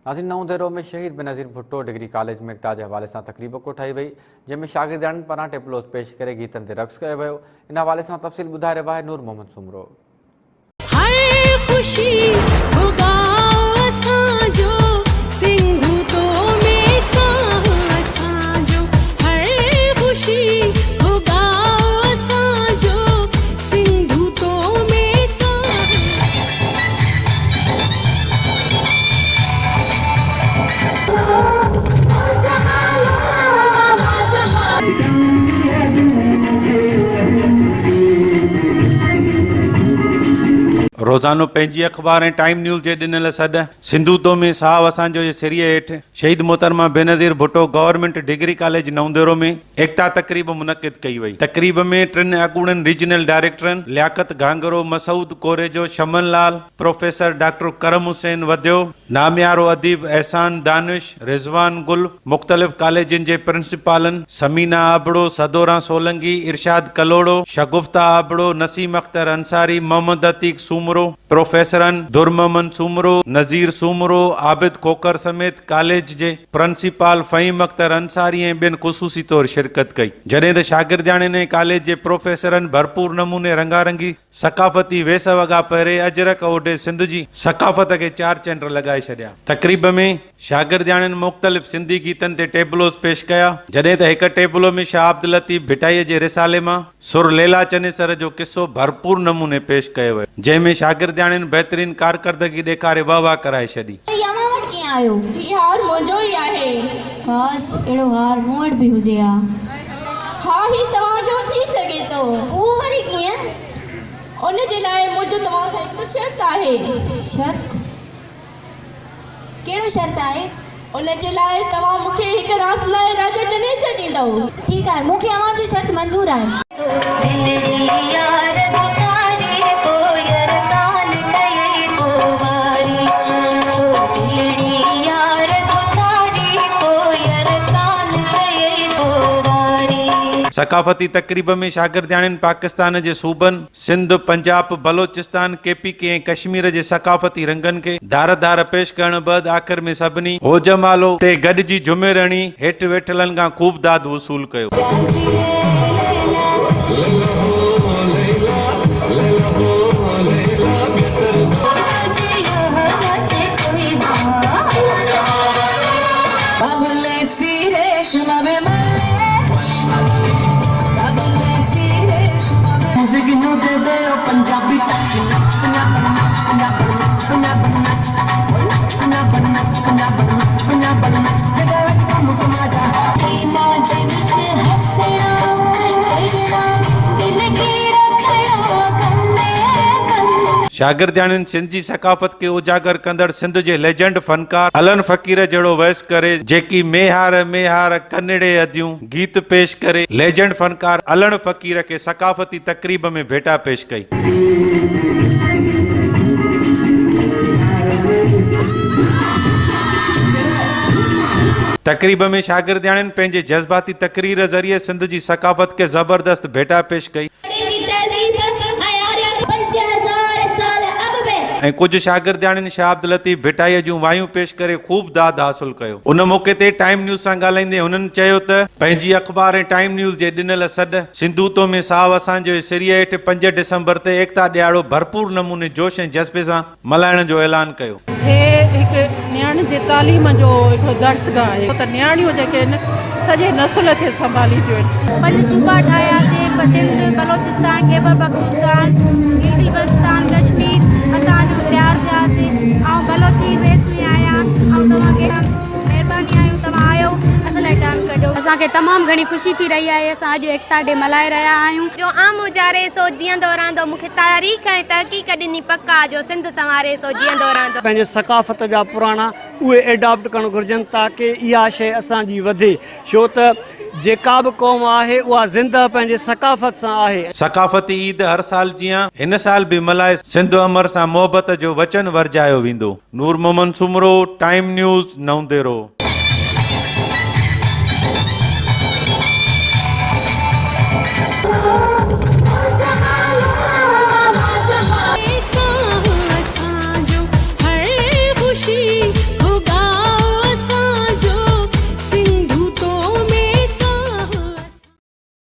नाज़रीन, नऊं देरो में शहीद बेनज़ीर भुट्टो डिग्री कॉलेज में एकता के हवाले से तकरीब कोठाई वही, जंहिंमें शागिर्दनि पारां टेपलोस पेश करे गीतनि ते रक़्स कयो वियो। इन हवाले से तफ़सील ॿुधाए रहियो आहे नूर मोहम्मद सुमरो। रोज़ानो पंहिंजी अख़बार ऐं टाइम न्यूज़ जे ॾिनल सॾ सिंधूतो में साहु असांजो जे सिरीअ हेठि शहीद मोहतरमा Benazir Bhutto government degree college Naudero में एकता तकरीब मुनक़िद कई वई। तकरीब में टिनि अॻूणनि रीजनल डायरेक्टरनि लियाकत गांगरो, मसूद कोरेजो, शमन लाल, प्रोफेसर डॉक्टर करम हुसैन वधियो, नामियारो अदीब एहसान दानिश, रिज़वान गुल, मुख़्तलिफ़ कॉलेजनि जे प्रिंसिपालनि समीना आबड़ो, सदोरा सोलंगी, इरशाद कलोड़ो, शगुफ्ता आबड़ो, नसीम अख्तर अंसारी, मोहम्मद अतीक सूमरो, प्रोफेसरन दुरममन सूमरो, नज़ीर सूमरो, आबिद खोकर समेत कॉलेज जे प्रिंसिपाल फ़हीम अख्तर अंसारी ऐं ॿियनि ख़ुसूसी तौर शिरकत कई। जॾहिं त शागिर्दाणियुनि ऐं कॉलेज जे प्रोफेसरनि भरपूर नमूने रंगारंगी सकाफ़ती वेस वॻा पहिरे अजरक ओॾे सिंध जी सकाफ़त खे चार चंड लॻाए छॾिया। तकरीब में शागिर्दाणियुनि मुख़्तलिफ़ सिंधी गीतनि ते टेबलोस पेश कया। जॾहिं त हिक टेबलो में शाह अब्दुल लतीफ़ भिटाईअ जे रिसाले मां सुर लैला चनेसर जो किस्सो भरपूर नमूने पेश कयो वियो, जंहिंमें शागिर्दाणियुनि बहितरीन कारकर्दगी ॾेखारे वाह करे छॾी। आयो यार मुंहिंजो ई आहे। काश एड़ो हार मूं वटि बि हुजे हा। हा ही तव्हांजो थी सघे थो। उहो वरी कीअं? उन जे लाइ मुंहिंजो तव्हां सां हिकु शर्त आहे। शर्त? कहिड़ो शर्त आहे? उन जे लाइ तव्हां मूंखे हिकु राति लाइ राजा चनेसर ॾींदव। ठीकु आहे, मूंखे अव्हां जो शर्त मंज़ूर आहे। सकाफ़ती तकरीब में शागिर्दाणियुनि पाकिस्तान जे सूबनि सिंध, पंजाब, बलोचिस्तान, KPK ऐं कश्मीर जे सकाफ़ती रंगनि खे धार धार पेश करण बैदि आख़िर में सभिनी होजमालो ते गॾिजी जुमेरणी हेठि वेठलनि खां ख़ूब दाद वसूल कयो। शागिर्दाणियुनि सिंध जी सकाफ़त खे उजागर कंदड़ सिंध जे लेजेंड फनकार अलन फ़क़ीर जहिड़ो वहस करे जेकी मेहार मेहार कनड़े अदियूं गीत पेश करे लेजेंड फनकार अलन फ़क़ीर खे सकाफ़ती तकरीब में भेटा पेश कई। तकरीब में शागिर्दाणियुनि पंहिंजे जज़्बाती तकरीर ज़रिए सिंध जी सकाफ़त खे ज़बरदस्त भेटा पेश कई ऐं कुझु शागिर्दाणियुनि शाह अब्दुल लतीफ़ भिटाईअ जूं वायूं पेश करे ख़ूब दाद हासिल कयो। उन मौक़े ते टाइम न्यूज़ सां ॻाल्हाईंदे हुननि चयो त पंहिंजी अख़बार ऐं टाइम न्यूज़ जे ॾिनल सॾ सिंधूतो में साहु असांजे सिरीअ हेठि 5 डिसंबर ते एकता ॾियारो भरपूर नमूने जोश ऐं जज़्बे सां मल्हाइण जो ऐलान कयो। हे हिकु नियाणियुनि जे तालीम जो हिकिड़ो दर्सगाह आहे त नियाणियूं जेके आहिनि सॼे नस्ल खे संभालींदियूं आहिनि। 5 सूबा ठाहियासीं, सिंध, बलोचिस्तान, खैबर पख्तूनख्वान, गिलगित-बल्तिस्तान, कश्मीर असांजो तयारु थियासीं। ऐं बलोची वेस में आहियां ऐं तव्हांखे महिरबानी आहियूं तव्हां आयो असां लाइ टाइम कढो। असांखे तमामु घणी ख़ुशी थी रही आहे। असां अॼु एकता डे मल्हाए रहिया आहियूं। जो आम गुज़ारे सो जीअंदो रहंदो, मूंखे तारीख़ ऐं तहक़ीक़ ॾिनी पका जो सिंध संवारे सो जीअंदो रहंदो। पंहिंजे सकाफ़त जा पुराणा उहे एडॉप्ट करणु घुरिजनि ताकी इहा शइ असांजी वधे, छो त जेका बि क़ौम आहे उहा ज़िंदा पंहिंजे सकाफ़त सां आहे। सकाफ़ती ईद हर साल जीअं हिन साल बि मल्हाए सिंध अमर सां मोहबत जो वचन वरजायो वेंदो। नूर मोहम्मद सुमरो, टाइम न्यूज़, नवंदेरो।